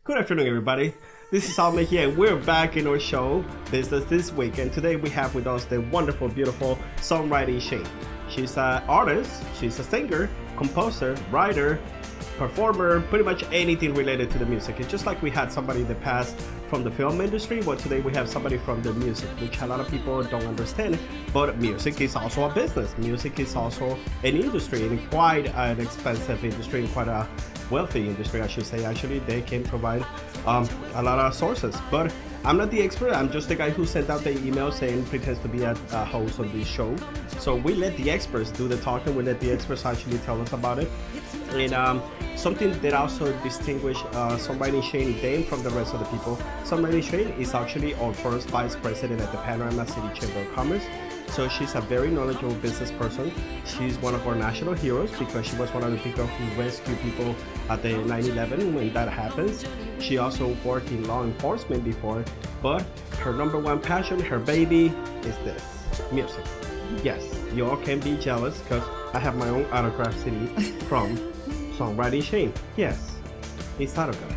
Good afternoon, everybody. This is Alma here, and we're back in our show, Business This Week. And today we have with us the wonderful, beautiful Songwriting Shane. She's an artist, she's a singer, composer, writer, performer, pretty much anything related to the music. It's just like we had somebody in the past from the film industry, but today we have somebody from the music, which a lot of people don't understand. But music is also a business. Music is also an industry, and quite an expensive industry, and quite a wealthy industry, I should say. Actually, they can provide a lot of sources. But I'm not the expert. I'm just the guy who sent out the email saying pretends to be a host of this show. So we let the experts do the talking. We let the experts actually tell us about it. And something that also distinguishes Songwriting Shane Dane from the rest of the people. Songwriting Shane is actually our first vice president at the Panorama City Chamber of Commerce. So she's a very knowledgeable business person. She's one of our national heroes because she was one of the people who rescued people at the 9/11 when that happens. She also worked in law enforcement before, but her number one passion, her baby, is this, music. Yes, you all can be jealous because I have my own autograph CD from Songwriting Shane. Yes, it's autograph.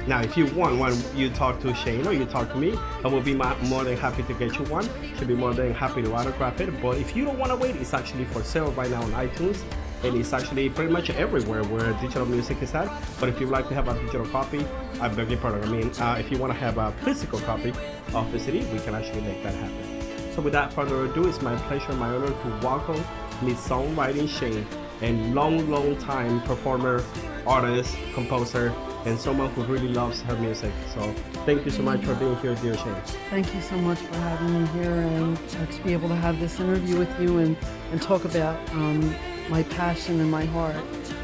Now, if you want one, you talk to Shane or you talk to me, I will be more than happy to get you one. She'll be more than happy to autograph it. But if you don't want to wait, it's actually for sale right now on iTunes. And it's actually pretty much everywhere where digital music is at. But if you'd like to have a digital copy, I beg your pardon. If you want to have a physical copy of the CD, we can actually make that happen. So without further ado, it's my pleasure, my honor to welcome Miss Songwriting Shane, and long time performer, artist, composer, and someone who really loves her music. So thank you so much for being here, dear Shane. Thank you so much for having me here, and to be able to have this interview with you and talk about my passion and my heart,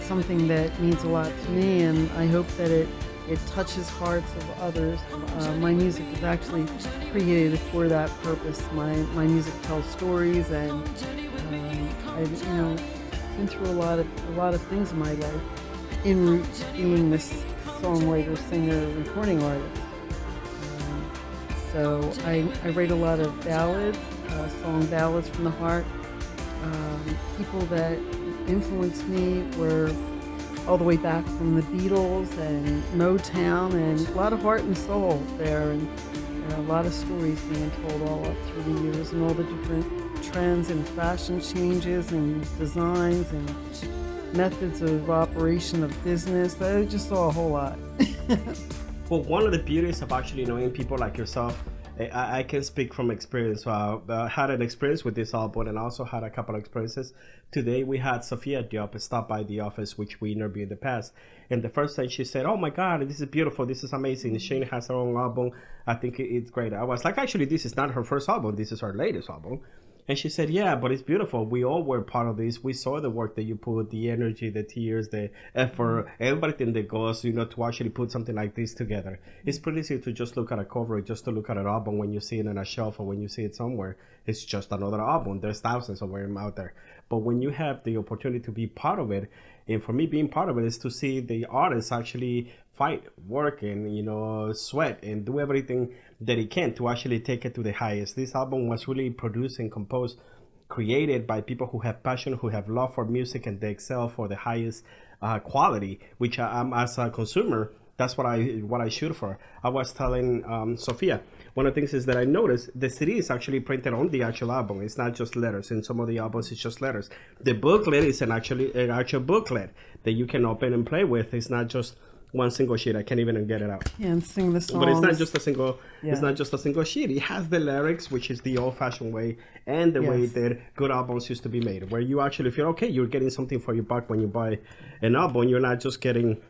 something that means a lot to me, and I hope that it touches hearts of others. My music is actually created for that purpose. My music tells stories, and I've been through a lot of things in my life, en route to being this songwriter, singer, recording artist. So I write a lot of ballads, song ballads from the heart. People that influenced me were all the way back from the Beatles and Motown, and a lot of heart and soul there, and a lot of stories being told all up through the years, and all the different trends and fashion changes and designs and methods of operation of business. I just saw a whole lot. Well, one of the beauties of actually knowing people like yourself, I can speak from experience. I had an experience with this album, and also had a couple of experiences. Today we had Sophia Diop stop by the office, which we interviewed in the past. And the first time she said, "Oh my God, this is beautiful. This is amazing. Shane has her own album. I think it's great." I was like, actually, this is not her first album. This is her latest album. And she said, "Yeah, but it's beautiful. We all were part of this. We saw the work that you put, the energy, the tears, the effort, everything that goes, to actually put something like this together. It's pretty easy to just look at a cover, just to look at an album when you see it on a shelf or when you see it somewhere. It's just another album. There's thousands of them out there. But when you have the opportunity to be part of it, and for me, being part of it is to see the artist actually fight, work, and sweat and do everything that he can to actually take it to the highest. This album was really produced and composed, created by people who have passion, who have love for music, and they excel for the highest quality, which I'm, as a consumer, that's what I shoot for. I was telling Sophia, one of the things is that I noticed the CD is actually printed on the actual album. It's not just letters. In some of the albums, it's just letters. The booklet is an actual booklet that you can open and play with. It's not just one single sheet. I can't even get it out. Yeah, and sing the songs. But it's not just a single. Yeah. It's not just a single sheet. It has the lyrics, which is the old-fashioned way, and the way that good albums used to be made, where you actually feel okay. You're getting something for your buck when you buy an album. You're not just getting,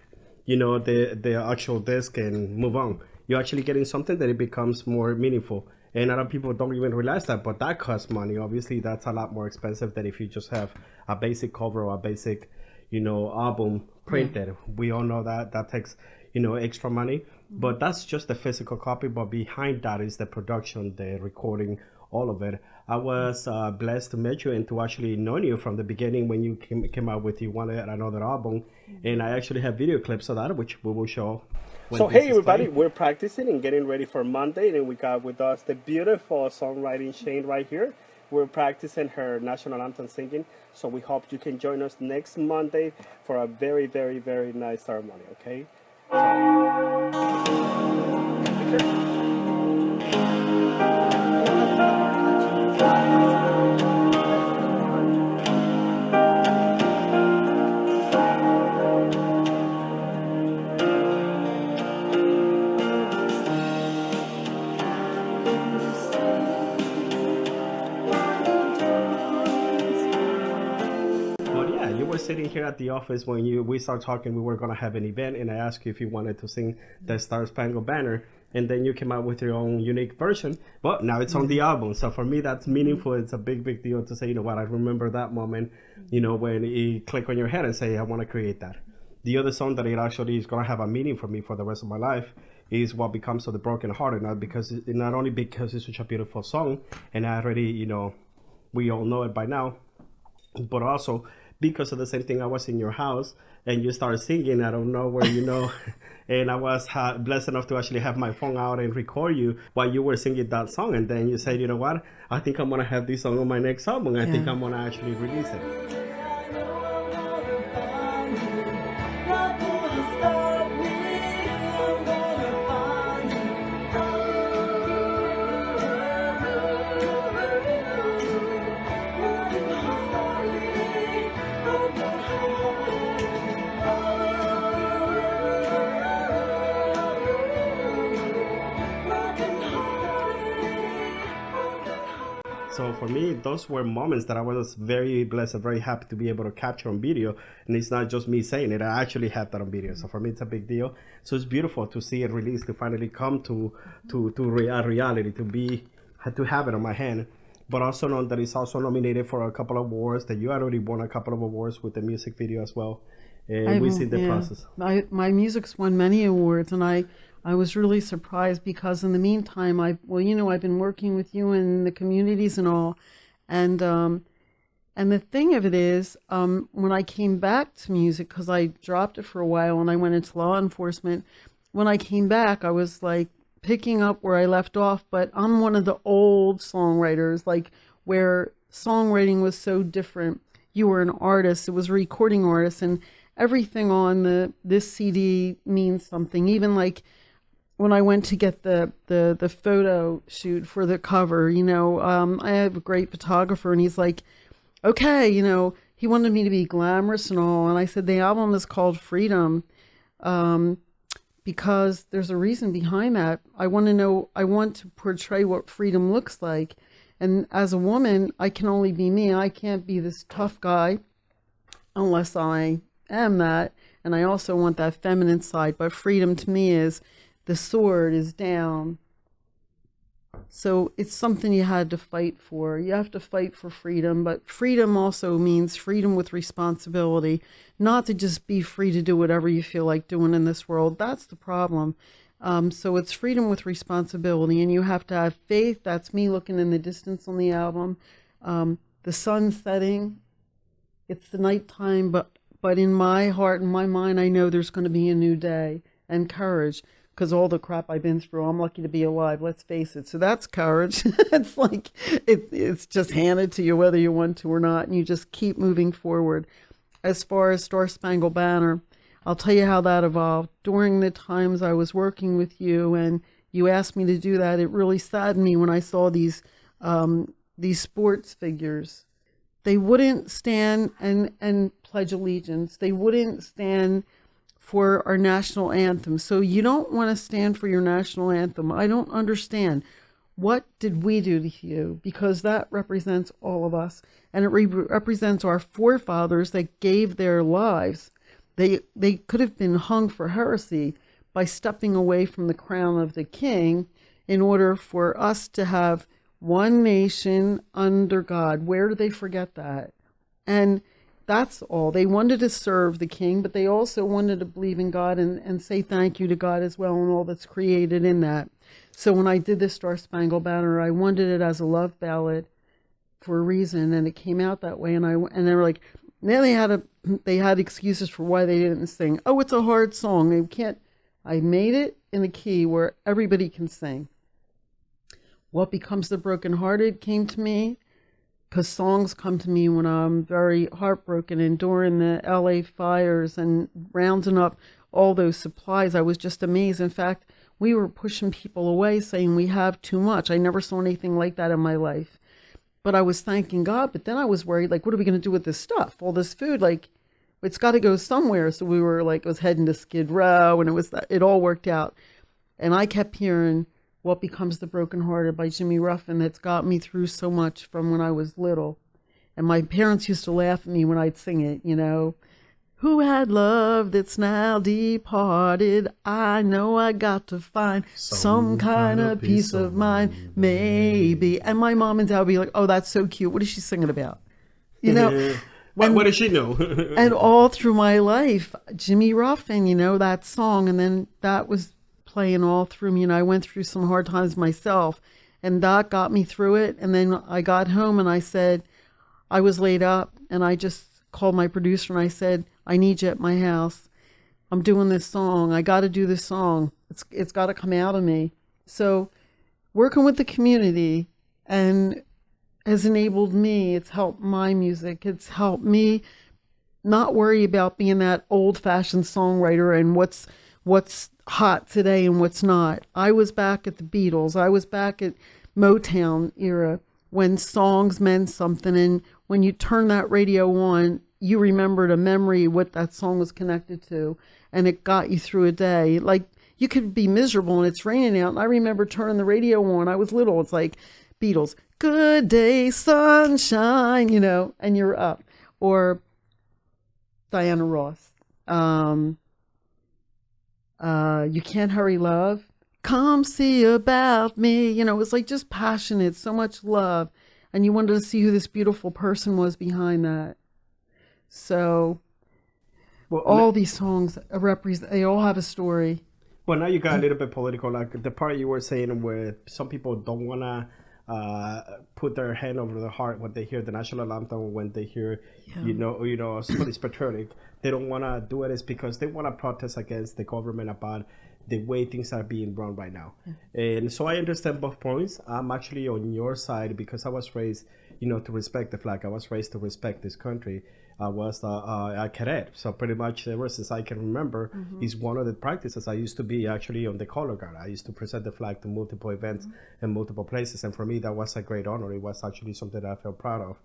the actual disc and move on. You're actually getting something that it becomes more meaningful. And a lot of people don't even realize that, but that costs money. Obviously, that's a lot more expensive than if you just have a basic cover or a basic, album printed. We all know that takes, extra money. But that's just the physical copy. But behind that is the production, the recording, all of it. I was blessed to meet you and to actually know you from the beginning when you came out with another album. And I actually have video clips of that, which we will show. So hey everybody, we're practicing and getting ready for Monday, and we got with us the beautiful Songwriting Shane right here. We're practicing her national anthem singing, so we hope you can join us next Monday for a very, very, very nice ceremony, okay? But yeah, you were sitting here at the office when we started talking. We were gonna have an event, and I asked you if you wanted to sing the Star Spangled Banner, and then you came out with your own unique version. But now it's on the album, so for me that's meaningful. It's a big deal to say, you know what, I remember that moment, you know, when it clicked on your head and say, I want to create that. The other song that it actually is gonna have a meaning for me for the rest of my life is What Becomes of the Broken Hearted. Not only because it's such a beautiful song, and I already, you know, we all know it by now, but also because of the same thing. I was in your house and you started singing. I don't know where, you know, and I was blessed enough to actually have my phone out and record you while you were singing that song. And then you said, you know what, I think I'm gonna have this song on my next album. I think I'm gonna actually release it. So for me, those were moments that I was very blessed and very happy to be able to capture on video. And it's not just me saying it, I actually have that on video. So for me, it's a big deal. So it's beautiful to see it released, to finally come to reality, to have it on my hand. But also know that it's also nominated for a couple of awards, that you already won a couple of awards with the music video as well. And we see the process. My music's won many awards, and I was really surprised because in the meantime, I've been working with you in the communities and all, and the thing of it is, when I came back to music, because I dropped it for a while and I went into law enforcement, when I came back, I was like picking up where I left off, but I'm one of the old songwriters, like where songwriting was so different. You were an artist, it was a recording artist, and everything on this CD means something. Even like when I went to get the photo shoot for the cover, you know, I have a great photographer, and he's like, okay, you know, he wanted me to be glamorous and all, and I said the album is called Freedom, because there's a reason behind that. I want to portray what freedom looks like, and as a woman, I can only be me. I can't be this tough guy unless I am that, and I also want that feminine side. But freedom to me is the sword is down. So it's something you had to fight for. You have to fight for freedom, but freedom also means freedom with responsibility, not to just be free to do whatever you feel like doing in this world. That's the problem. So it's freedom with responsibility, and you have to have faith. That's me looking in the distance on the album. The sun setting, it's the nighttime, but in my heart and my mind, I know there's going to be a new day, and courage, because all the crap I've been through, I'm lucky to be alive, let's face it. So that's courage. It's like, it's just handed to you whether you want to or not, and you just keep moving forward. As far as Star Spangled Banner, I'll tell you how that evolved. During the times I was working with you and you asked me to do that, it really saddened me when I saw these sports figures. They wouldn't stand and pledge allegiance. They wouldn't stand for our national anthem. So you don't want to stand for your national anthem. I don't understand. What did we do to you? Because that represents all of us, and it represents our forefathers that gave their lives. They could have been hung for heresy by stepping away from the crown of the king in order for us to have one nation under God. Where do they forget that? And that's all. They wanted to serve the king, but they also wanted to believe in God and say thank you to God as well and all that's created in that. So when I did this Star Spangled Banner, I wanted it as a love ballad for a reason, and it came out that way. And they were like, now they had excuses for why they didn't sing. Oh, it's a hard song. They can't. I made it in a key where everybody can sing. What Becomes the Brokenhearted came to me because songs come to me when I'm very heartbroken, and during the LA fires and rounding up all those supplies. I was just amazed. In fact, we were pushing people away saying we have too much. I never saw anything like that in my life. But I was thanking God. But then I was worried, like, what are we going to do with this stuff? All this food, like, it's got to go somewhere. So we were like, I was heading to Skid Row, and it all worked out. And I kept hearing What Becomes the Brokenhearted by Jimmy Ruffin. That's got me through so much from when I was little. And my parents used to laugh at me when I'd sing it, you know. Who had love that's now departed? I know I got to find some kind of peace of mind, maybe. And my mom and dad would be like, oh, that's so cute. What is she singing about? You know? What does she know? And all through my life, Jimmy Ruffin, you know, that song. And then that was playing all through me. You know, I went through some hard times myself, and that got me through it. And then I got home and I said, I was laid up, and I just called my producer and I said, I need you at my house. I'm doing this song. I got to do this song. It's got to come out of me. So working with the community and has enabled me. It's helped my music. It's helped me not worry about being that old-fashioned songwriter and what's hot today and what's not. I was back at the Beatles. I was back at Motown era when songs meant something, and when you turn that radio on, you remembered a memory, what that song was connected to, and it got you through a day. Like, you could be miserable and it's raining out, and I remember turning the radio on. I was little. It's like Beatles, Good Day, Sunshine, you know, and you're up. Or Diana Ross, You Can't Hurry Love, Come See About Me. You know, it was like just passionate, so much love. And you wanted to see who this beautiful person was behind that. So, well, all these songs represent, they all have a story. Well, now you got a little bit political, like the part you were saying where some people don't want to put their hand over their heart when they hear the national anthem, when they hear, you know, somebody's patriotic. They don't want to do it. It's because they want to protest against the government about the way things are being run right now. And so I understand both points. I'm actually on your side because I was raised, you know, to respect the flag. I was raised to respect this country. I was a cadet, so pretty much ever since I can remember, is one of the practices. I used to be actually on the color guard. I used to present the flag to multiple events in multiple places, and for me that was a great honor. It was actually something that I felt proud of.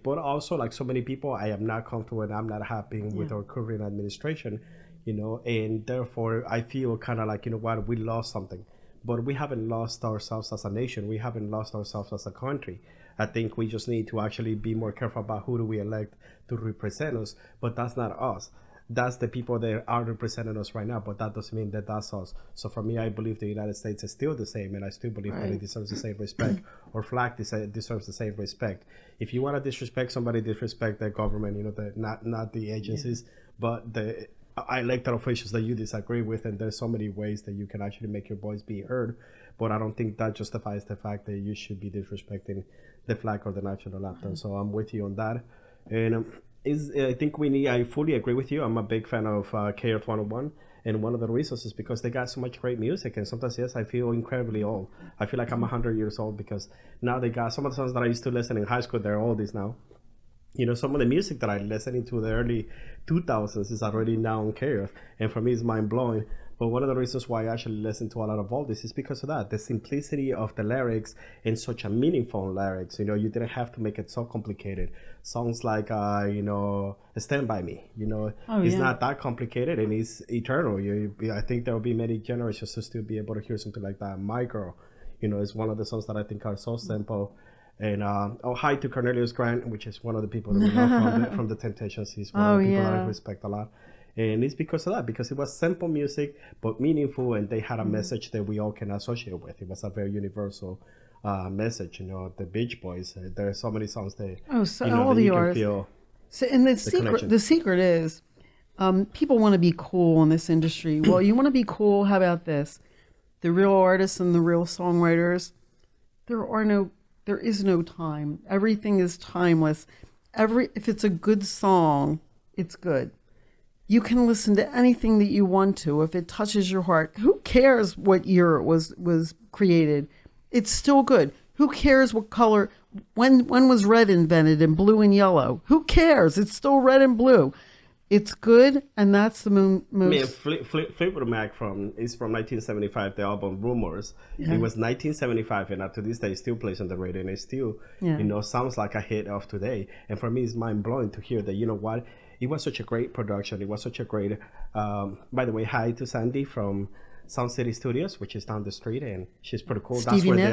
But also, like so many people, I am not comfortable and I'm not happy with our current administration, you know, and therefore I feel kind of like, you know what, we lost something, but we haven't lost ourselves as a nation. We haven't lost ourselves as a country. I think we just need to actually be more careful about who do we elect to represent us, but that's not us. That's the people that are representing us right now, but that doesn't mean that that's us. So for me, I believe the United States is still the same, and I still believe that it deserves the same respect. Our flag deserves the same respect. If you want to disrespect somebody, disrespect the government, you know, not the agencies, but the elected officials that you disagree with, and there's so many ways that you can actually make your voice be heard, but I don't think that justifies the fact that you should be disrespecting the flag or the national anthem. So I'm with you on that. And I think I fully agree with you. I'm a big fan of KF 101, and one of the reasons is because they got so much great music, and sometimes, yes, I feel incredibly old. I feel like I'm 100 years old because now they got some of the songs that I used to listen in high school, they're oldies now. You know, some of the music that I listened to the early 2000s is already now on KF, and for me it's mind-blowing. But one of the reasons why I actually listen to a lot of oldies is because of that, the simplicity of the lyrics and such a meaningful lyrics. You know, you didn't have to make it so complicated. Songs like, you know, Stand By Me, you know, it's not that complicated and it's eternal. I think there will be many generations to still be able to hear something like that. My Girl, you know, is one of the songs that I think are so simple. And Hi to Cornelius Grant, which is one of the people that we know from the Temptations. He's one of the people I respect a lot. And it's because of that, because it was simple music, but meaningful, and they had a message that we all can associate with. It was a very universal message, you know, the Beach Boys. There are so many songs that, so you know, all that the you artists. can feel So, and connection. the secret is, people want to be cool in this industry. Well, you want to be cool, how about this? The real artists and the real songwriters, there is no time. Everything is timeless. If it's a good song, it's good. You can listen to anything that you want to. If it touches your heart, who cares what year it was created? It's still good. Who cares what color? When was red invented and blue and yellow? Who cares? It's still red and blue. It's good, and that's the I mean, most. Fleetwood Mac is from 1975. The album Rumors. Yeah. It was 1975, and up to this day, it still plays on the radio, and it still, Yeah. sounds like a hit of today. And for me, it's mind blowing to hear that. You know what? It was such a great production. It was such a great. By the way, hi to Sandy from Sound City Studios, which is down the street, and she's pretty cool. Stevie Nicks.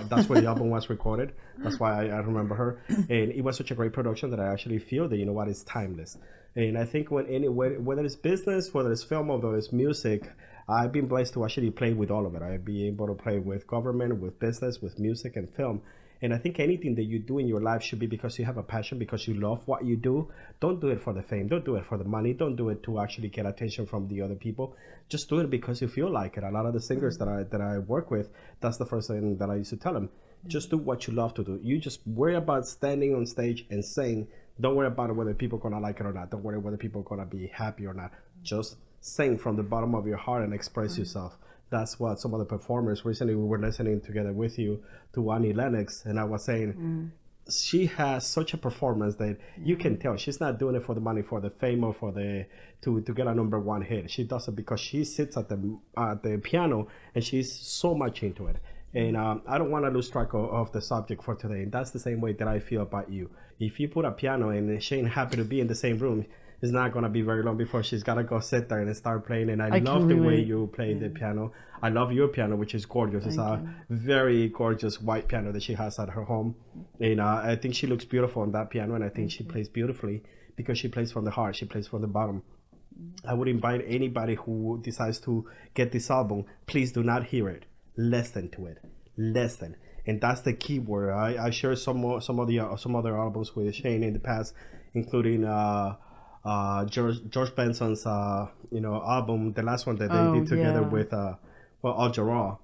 That's where the album was recorded. That's why I remember her. And it was such a great production that I actually feel that, you know what, it's timeless. And I think whether it's business, whether it's film, or whether it's music, I've been blessed to actually play with all of it. I've been able to play with government, with business, with music and film. And I think anything that you do in your life should be because you have a passion, because you love what you do. Don't do it for the fame. Don't do it for the money. Don't do it to actually get attention from the other people. Just do it because you feel like it. A lot of the singers that I work with, that's the first thing that I used to tell them. Just do what you love to do. You just worry about standing on stage and sing. Don't worry about whether people are going to like it or not. Don't worry whether people are going to be happy or not. Just sing from the bottom of your heart and express yourself. That's what some of the performers, recently we were listening together with you to Annie Lennox, and I was saying she has such a performance that you can tell she's not doing it for the money, for the fame, or for the to get a number one hit. She does it because she sits at the piano and she's so much into it. And I don't want to lose track of the subject for today. And that's the same way that I feel about you. If you put a piano and Shane happen to be in the same room, it's not going to be very long before she's got to go sit there and start playing. And I love the way you play the piano. I love your piano, which is gorgeous. It's a very gorgeous white piano that she has at her home. And I think she looks beautiful on that piano. And I think she plays beautifully because she plays from the heart. She plays from the bottom. I would invite anybody who decides to get this album, please do not hear it. Listen to it. Listen. And that's the key word. I shared some other albums with Shane in the past, including George Benson's album, the last one that they did together with Al Jarreau.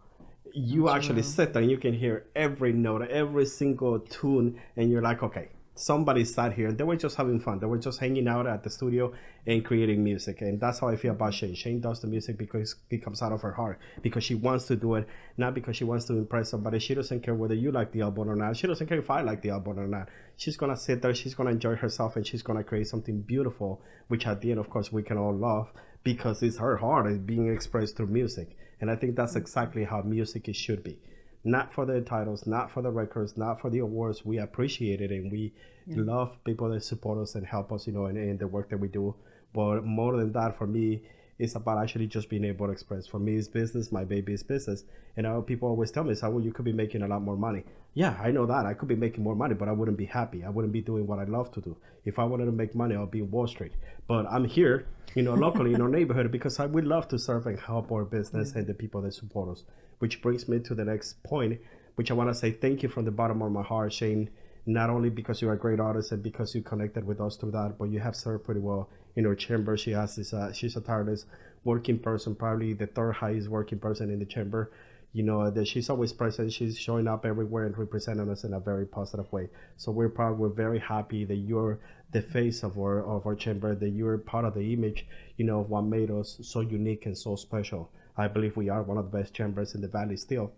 You actually sit there and you can hear every note, every single tune, and you're like, okay, somebody sat here. They were just having fun. They were just hanging out at the studio and creating music. And that's how I feel about Shane. Shane does the music because it comes out of her heart, because she wants to do it, not because she wants to impress somebody. She doesn't care whether you like the album or not. She doesn't care if I like the album or not. She's going to sit there, she's going to enjoy herself, and she's going to create something beautiful, which at the end, of course, we can all love because it's her heart is being expressed through music. And I think that's exactly how music should be. Not for the titles, not for the records, not for the awards. We appreciate it, and we love people that support us and help us, in the work that we do. But more than that, for me, it's about actually just being able to express. For me, it's business. My baby is business. And people always tell me, well, you could be making a lot more money. Yeah, I know that. I could be making more money, but I wouldn't be happy. I wouldn't be doing what I love to do. If I wanted to make money, I'll be in Wall Street. But I'm here, locally in our neighborhood because I would love to serve and help our business and the people that support us. Which brings me to the next point, which I want to say thank you from the bottom of my heart, Shane, not only because you're a great artist and because you connected with us through that, but you have served pretty well in our chamber. She's a tireless working person, probably the third highest working person in the chamber. That she's always present. She's showing up everywhere and representing us in a very positive way. So we're very happy that you're the face of our chamber, that you're part of the image, of what made us so unique and so special. I believe we are one of the best chambers in the Valley still.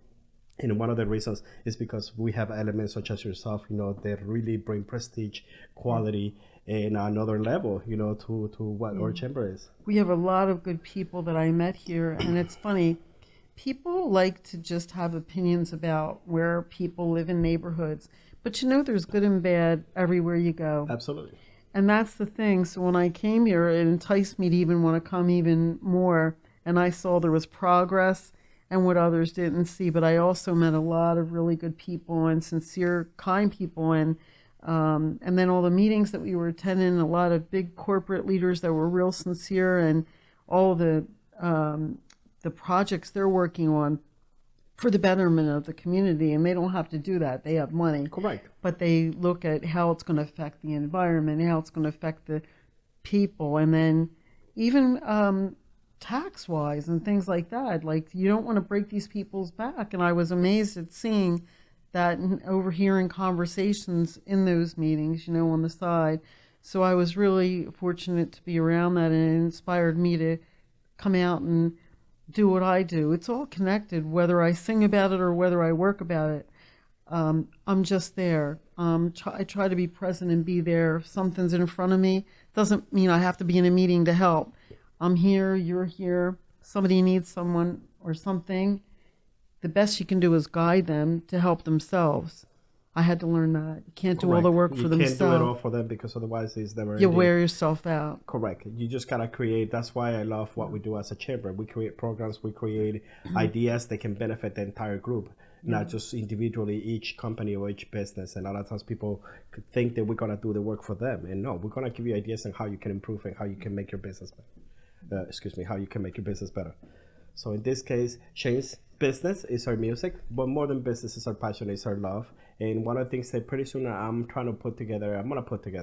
And one of the reasons is because we have elements such as yourself, that really bring prestige, quality, and another level, to what our chamber is. We have a lot of good people that I met here, and it's funny. People like to just have opinions about where people live in neighborhoods, but there's good and bad everywhere you go. Absolutely. And that's the thing. So when I came here, it enticed me to even want to come even more. And I saw there was progress and what others didn't see. But I also met a lot of really good people and sincere, kind people. And then all the meetings that we were attending, a lot of big corporate leaders that were real sincere, and all the projects they're working on for the betterment of the community. And they don't have to do that. They have money. Correct. But they look at how it's going to affect the environment, how it's going to affect the people. And then even tax-wise and things like that. Like, you don't want to break these people's back. And I was amazed at seeing that and overhearing conversations in those meetings, on the side. So I was really fortunate to be around that, and it inspired me to come out and do what I do. It's all connected, whether I sing about it or whether I work about it. I'm just there. I try to be present and be there. If something's in front of me, doesn't mean I have to be in a meeting to help. I'm here, you're here. Somebody needs someone or something. The best you can do is guide them to help themselves. I had to learn that. You can't do all the work for themselves. You can't do it all for them because otherwise it's never You ending. wear yourself out. Correct. You just gotta create. That's why I love what we do as a chamber. We create programs. We create ideas that can benefit the entire group, not just individually each company or each business. And a lot of times people could think that we're gonna do the work for them, and no, we're gonna give you ideas on how you can improve and how you can make your business better. How you can make your business better. So in this case, Shane's business is our music, but more than business is our passion, is our love. And one of the things that pretty soon I'm going to put together,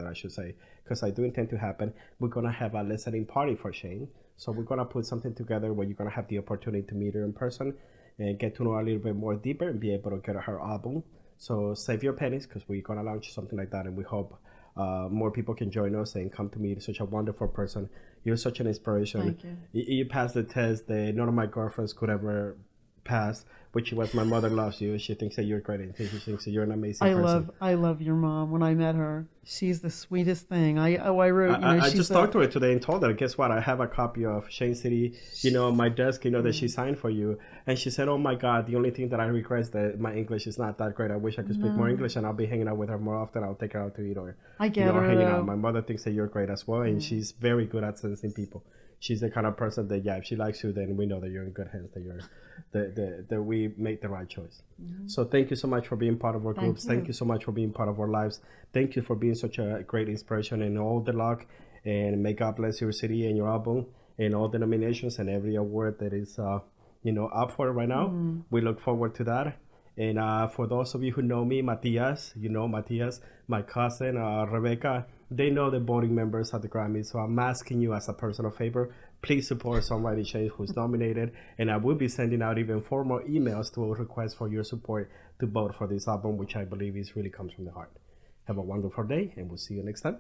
I should say, because I do intend to happen, we're going to have a listening party for Shane. So we're going to put something together where you're going to have the opportunity to meet her in person and get to know her a little bit more deeper and be able to get her album. So save your pennies because we're going to launch something like that, and we hope more people can join us and come to meet such a wonderful person. You're such an inspiration. Thank you. You passed the test that none of my girlfriends could ever pass, which was my mother loves you. She thinks that you're great and she thinks that you're an amazing person. I love your mom. When I met her, she's the sweetest thing. I wrote, I just talked to her today and told her, guess what? I have a copy of Shane City, on my desk, that she signed for you. And she said, oh my God, the only thing that I regret is that my English is not that great. I wish I could speak more English, and I'll be hanging out with her more often. I'll take her out to eat or I get her, hanging out. My mother thinks that you're great as well, and she's very good at sensing people. She's the kind of person that, if she likes you, then we know that you're in good hands, that you're that we make the right choice. So thank you so much for being part of our groups. Thank you so much for being part of our lives. Thank you for being such a great inspiration, and all the luck, and may God bless your city and your album and all the nominations and every award that is up for it right now. We look forward to that. And for those of you who know me, Matias, my cousin, Rebecca, they know the voting members at the Grammys. So I'm asking you as a personal favor, please support Songwriting Shane, who's nominated. And I will be sending out even 4 more emails to request for your support to vote for this album, which I believe really comes from the heart. Have a wonderful day, and we'll see you next time.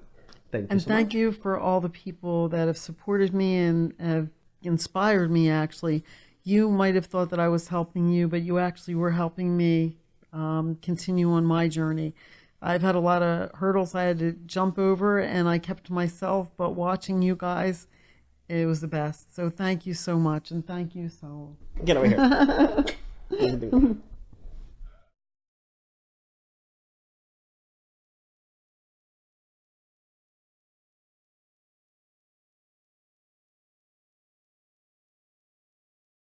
Thank you so much. And thank you for all the people that have supported me and have inspired me, actually. You might have thought that I was helping you, but you actually were helping me continue on my journey. I've had a lot of hurdles I had to jump over, and I kept to myself, but watching you guys, it was the best. So thank you so much, and thank you, Saul. Get over here.